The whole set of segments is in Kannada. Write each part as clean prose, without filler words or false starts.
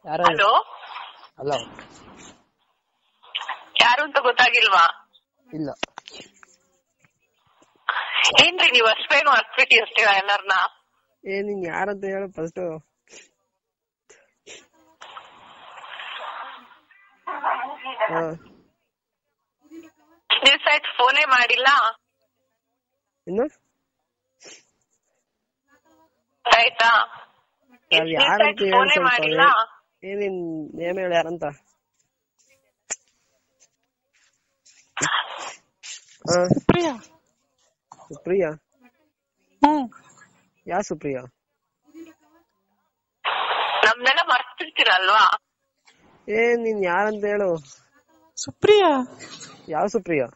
ಯಾರು? ಹಲೋ, ಅಲ್ಲ, ಯಾರು ಅಂತ ಗೊತ್ತಾಗಿಲ್ವಾ? ಇಲ್ಲ. ಏನ್ರಿ ನೀವ್ ಅಷ್ಟ್ ಬೇಗ ಮರ್ತ್ಬಿಟ್ಟಿರ್ತೀರಾ ಎಲ್ಲಾರ್ನ? ನೀನ್ ಯಾರಂತ ಹೇಳು ಫಸ್ಟ್. ದಿವ್ಸ ಆಯ್ತು ಫೋನೇ ಮಾಡಿಲ್ಲ. ಇನ್ನು ಆಯ್ತಾ? ನಾವ್ ಯಾರಂತ ಹೇಳಿ ಫೋನೇ ಸ್ವಲ್ಪ. ಮಾಡಿಲ್ಲ. ನಿನ್ ನೇಮ್ ಹೇಳಿ ಯಾರಂತ. ಸುಪ್ರಿಯಾ. ಸುಪ್ರಿಯಾ? ಯಾ ಸುಪ್ರಿಯಾ? ನಮ್ನೆಲ್ಲ ಮರ್ತಿರ್ತೀರಲ್ವಾ? ನೀನ್ ಯಾರಂತ ಹೇಳು. ಸುಪ್ರಿಯಾ ಯಾವ ಸುಪ್ರಿಯಾ?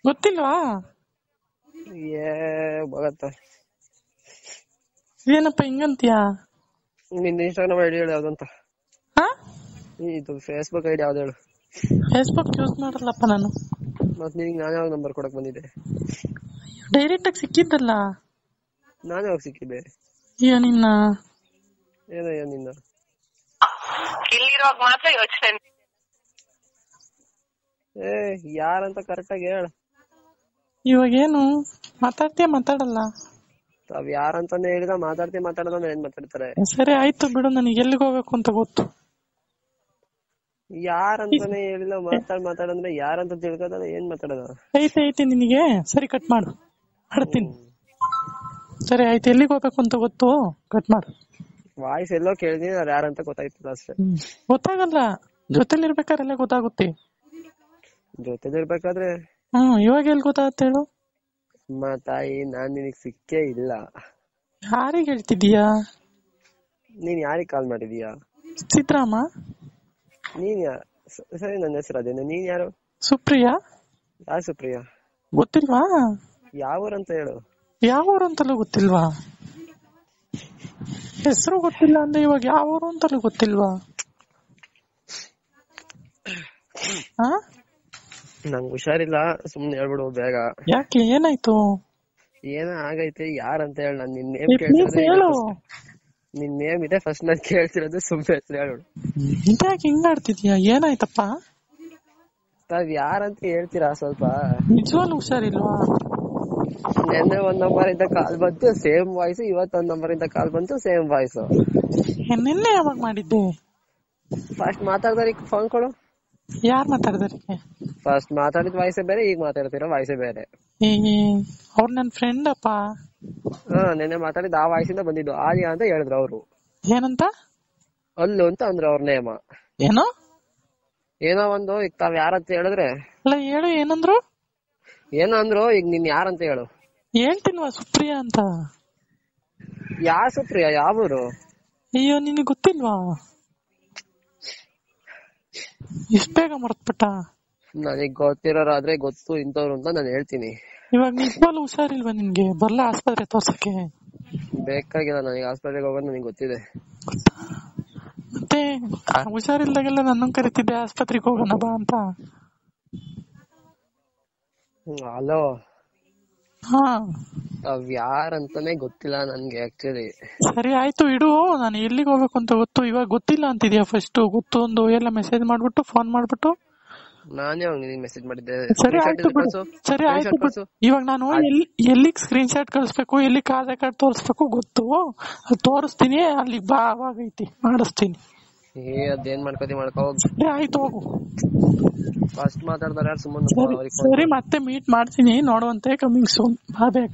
ಗೊತ್ತಿಲ್ವಾ? ಭಗತ್ತ, ಏನಪ್ಪ ಹಿಂಗಂತೀಯಾ? ನಿನ್ ಇನ್ಸ್ಟಾಗ್ರಾಮ್ ಐಡಿ ಹೇಳಿ ಯಾವ್ದಂತ. ಇದು ಫೇಸ್ಬುಕ್ ಐಡಿ ಯಾವ್ದು ಹೇಳು. ಫೇಸ್ಬುಕ್ ಯೂಸ್ ಮಾಡಲ್ಲಪ್ಪ ನಾನು. ಮತ್ ನಿನ್ಗೆ ನಾನು ಯಾವ ನಂಬರ್ ಕೊಡಕ್ ಬಂದಿದ್ದೆ? ಡೈರೆಕ್ಟ್ ಆಗಿ ಸಿಕ್ಕಿದ್ದಲ್ಲ. ನಾನು ಯಾವಾಗ ಸಿಕ್ಕಿದ್ದೆ? ಅಯ್ಯೋ ನಿನ್ನ. ಏನಯ್ಯ ನಿನ್ನ? ಇಲ್ಲಿರುವಾಗ ಮಾತ್ರ ಯೋಚನೆ. ಯಾರಂತ ಕರೆಕ್ಟ್ ಆಗಿ ಹೇಳ. ಇವಾಗೇನು ಮಾತಾಡ್ತೀಯ ಮಾತಾಡಲ್ಲ? ತಾವ್ ಯಾರಂತಾನೆ ಹೇಳಿದ ಮಾತಾಡೋದ ಏನ್ ಮಾತಾಡ್ತಾರೆ? ಸರಿ ಆಯ್ತು ಬಿಡು, ನನಗೆ ಎಲ್ಲಿಗೆ ಹೋಗ್ಬೇಕು ಅಂತ ಗೊತ್ತು. ಯಾರಂತಾನೆ ಹೇಳಿಲ್ಲ. ಮಾತಾಡಂದ್ರೆ ಯಾರಂತ ತಿಳ್ಕೋದ ಏನ್ ಮಾತಾಡೋದ? ಐತಿ ನಿನಗೆ. ಸರಿ ಕಟ್ ಮಾಡು, ಮಾಡ್ತೀನಿ. ಸರಿ ಆಯ್ತು, ಎಲ್ಲಿಗೆ ಹೋಗ್ಬೇಕು ಅಂತ ಗೊತ್ತು, ಕಟ್ ಮಾಡು. ವಾಯ್ಸ್ ಎಲ್ಲೋ ಕೇಳಿದೀನಿ, ಅವ್ರು ಯಾರಂತ ಗೊತ್ತಾಯ್ತಲ್ಲ ಅಷ್ಟೇ. ಗೊತ್ತಾಗಲ್ಲ, ಜೊತೆಲಿ ಇರ್ಬೇಕಾರೆಲ್ಲ ಗೊತ್ತಾಗುತ್ತೆ. ಜೊತೆಲಿರ್ಬೇಕಾದ್ರೆ ಇವಾಗ ಎಲ್ಲಿ ಗೊತ್ತಾಗತ್ತೆ ಹೇಳು? ತಾಯಿ, ನಾನ್ ನಿನಗ್ ಸಿಕ್ಕೇ ಇಲ್ಲ. ಯಾರಿಗೆ ಹೇಳ್ತಿದೀಯಾ? ನೀನ್ ಯಾರಿಗ್ ಕಾಲ್ ಮಾಡಿದೀಯಾ? ಸಿದ್ರಾಮ. ನೀನ್ ಸರಿ, ನನ್ನ ಹೆಸರು ಅದೇನೆ. ನೀನ್ ಯಾರು? ಸುಪ್ರಿಯಾ. ಯಾವ ಸುಪ್ರಿಯಾ? ಗೊತ್ತಿಲ್ವಾ? ಯಾವೂರಂತ ಹೇಳು. ಯಾವ ಊರು ಅಂತಲೂ ಗೊತ್ತಿಲ್ವಾ? ಹೆಸರು ಗೊತ್ತಿಲ್ಲ ಅಂದ್ರೆ ಇವಾಗ ಯಾವ ಊರು ಅಂತಲೂ ಗೊತ್ತಿಲ್ವಾ? ನಂಗ್ ಹುಷಾರಿಲ್ಲ, ಸುಮ್ನೆ ಹೇಳ್ಬಿಡು ಬೇಗ. ಯಾಕೆ, ಏನಾಯ್ತು? ಏನ ಆಗೈತೆ, ಯಾರಂತ ಹೇಳ. ನಾನ್ ನಿನ್ ನೇಮ್ ಕೇಳ್ತಿರೋದು. ನಿನ್ ನೇಮ್ ಇದೆ ಫಸ್ಟ್ ನಾನ್ ಕೇಳ್ತಿರೋದು. ಸುಮ್ನೆ ಹೆಸರು ಹೇಳು. ಇದ್ಯಾಕೆ ಹಿಂಗಾಡ್ತಿದ್ಯಾ? ಏನಾಯ್ತಪ್ಪ? ತಾವ್ ಯಾರಂತ ಹೇಳ್ತೀರಾ ಸ್ವಲ್ಪ? ನಿಜವಾಗ್ಲೂ ಹುಷಾರಿಲ್ವಾ? ನೆನ್ನೆ ಒಂದ್ ನಂಬರ್ ಇಂದ ಕಾಲ್ ಬಂತು, ಸೇಮ್ ವಾಯ್ಸ್. ಇವತ್ತೊಂದ್ ನಂಬರ್ ಇಂದ ಕಾಲ್ ಬಂತು, ಸೇಮ್ ವಾಯ್ಸ್. ನಿನ್ನೆ ಯಾವಾಗ ಮಾಡಿದ್ದೆ? ಫಸ್ಟ್ ಮಾತಾಡ್ದಾರಿಗೆ ಫೋನ್ ಕೊಡು. ಯಾರ್ ಮಾತಾಡ್ದಾರಿಗೆ? ಫಸ್ಟ್ ಮಾತಾಡಿದ ವಾಯ್ಸೇ ಬೇರೆ, ಈಗ ಮಾತಾಡ್ತಿರೋ ವಾಯ್ಸೇ ಬೇರೆ. ಅವ್ರು ನನ್ ಫ್ರೆಂಡ್ ಅಪ್ಪ. ನೆನ್ನೆ ಮಾತಾಡಿದ ಆ ವಾಯ್ಸಿಂದ ಬಂದಿದ್ದು. ಆರ್ಯ ಅಂತ ಹೇಳಿದ್ರು ಅವ್ರು. ಏನಂತ? ಅಲ್ಲು ಅಂತ ಅಂದ್ರು ಅವ್ರ ನೇಮ. ಏನೋ ಒಂದು. ಈಗ ತಾವ್ ಯಾರಂತ ಹೇಳಿದ್ರೆ ಅಲ್ಲ, ಹೇಳು ಏನಂದ್ರು? ಏನೋ ಅಂದ್ರು. ಈಗ ನೀನ್ ಯಾರಂತ ಹೇಳು. ಹೇಳ್ತೀನ್ವಾ, ಸುಪ್ರಿಯಾ ಅಂತ. ಯಾ ಸುಪ್ರಿಯಾ? ಯಾವೂರು? ಅಯ್ಯೋ, ನಿನಗ್ ಗೊತ್ತಿಲ್ವಾ? ಇಷ್ಟ ಬೇಗ ಮರ್ತ್ಬಿಟ್ಟ? ನನಗ್ ಗೊತ್ತಿರೋರಾದ್ರೆ ಗೊತ್ತು ಇಂಥವ್ರು ಅಂತ ನಾನು ಹೇಳ್ತೀನಿ. ಇವಾಗ ನಿಜವಾಗ್ಲೂ ಹುಷಾರಿಲ್ವಾ ನಿನ್ಗೆ? ಬರ್ಲಾ ಆಸ್ಪತ್ರೆ ತೋರ್ಸಕ್ಕೆ? ಬೇಕಾಗಿಲ್ಲ, ನನಗೆ ಆಸ್ಪತ್ರೆಗೆ ಹೋಗೋದು ನನಗೆ ಗೊತ್ತಿದೆ. ಮತ್ತೆ ಹುಷಾರಿಲ್ದಾಗೆಲ್ಲ ನನ್ನ ಕರಿತಿದ್ದೆ ಆಸ್ಪತ್ರೆಗೆ ಹೋಗೋಣ ಬಾ ಅಂತ. ಹಲೋ, ಅವ್ ಯಾರಂತಾನೆ ಗೊತ್ತಿಲ್ಲ ನನ್ಗೆ ಆಕ್ಚುಲಿ. ಸರಿ ಆಯ್ತು ಇಡು, ನಾನು ಎಲ್ಲಿಗೆ ಹೋಗ್ಬೇಕು ಅಂತ ಗೊತ್ತು. ಇವಾಗ ಗೊತ್ತಿಲ್ಲ ಅಂತಿದ್ಯಾ? ಫಸ್ಟ್ ಗೊತ್ತು ಒಂದು ಎಲ್ಲ ಮೆಸೇಜ್ ಮಾಡ್ಬಿಟ್ಟು, ಫೋನ್ ಮಾಡ್ಬಿಟ್ಟು. ನಾನೇ ಅವ್ನಿಗೆ ಮೆಸೇಜ್ ಮಾಡಿದ್ದೆ. ಸರಿ ಆಯ್ತು ಬಿಡು. ಸರಿ ಆಯ್ತು ಬಿಡು. ಇವಾಗ ನಾನು ಎಲ್ಲಿಗ್ ಸ್ಕ್ರೀನ್ ಶಾಟ್ ಕಳಿಸ್ಬೇಕು, ಎಲ್ಲಿಗ್ ಆಧಾರ್ ಕಾರ್ಡ್ ತೋರಿಸ್ಬೇಕು ಗೊತ್ತು. ತೋರಿಸ್ತೀನಿ, ಅಲ್ಲಿಗೆ ಬಾ, ಅವಾಗೈತಿ ಮಾಡಿಸ್ತೀನಿ. ಅದೇನ್ ಮಾಡ್ಕೋತಿ ಮಾಡ್ಕೋ. ಸರಿ ಆಯ್ತು, ಹೋಗು. ಫಸ್ಟ್ ಮಾತಾಡ್ತಾರೆ ಯಾರು? ಸುಮ್ಮನೆ. ಸರಿ, ಮತ್ತೆ ಮೀಟ್ ಮಾಡ್ತೀನಿ, ನೋಡುವಂತೆ. ಕಮಿಂಗ್ ಸೂನ್, ಬಾ ಬೇಗ.